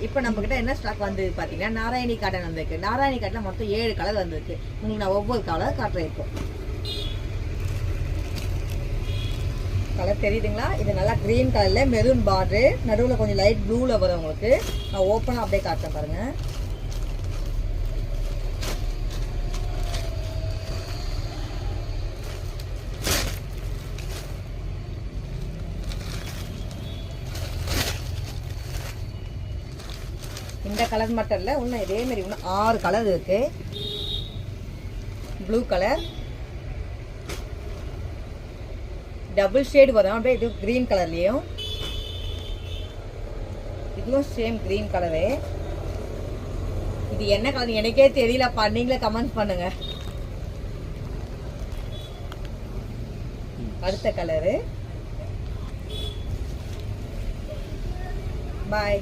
இப்போ நம்ம கிட்ட என்ன ஸ்டாக் வந்து பாத்தீங்கன்னா நாராயணி காட்டன் வந்திருக்கு. நாராயணி காட்டன் மொத்தம் 7 கலர் வந்திருக்கு. உங்களுக்கு நான் ஒவ்வொரு கலர் காட்டுறேன். இப்போ கலர் தெரியுதுங்களா? இது நல்லா கிரீன் கலர்ல மெரூன் பார்டர், நடுவில் கொஞ்சம் லைட் ப்ளூல வரும். உங்களுக்கு நான் ஓப்பனா அப்படியே காட்டுறேன் பாருங்க. இந்த கலர் மட்டும் இல்லை, இன்னும் இதே மாதிரி இன்னும் 6 கலர் இருக்கு. ப்ளூ கலர், டபுள் ஷேட் வரும். அப்படியே இது கிரீன் கலர்லேயும், இதுவும் சேம் கிரீன் கலரு. இது என்ன கலர் எனக்கே தெரியலப்பா, நீங்களே கமெண்ட் பண்ணுங்க. அடுத்த கலரு. பாய்.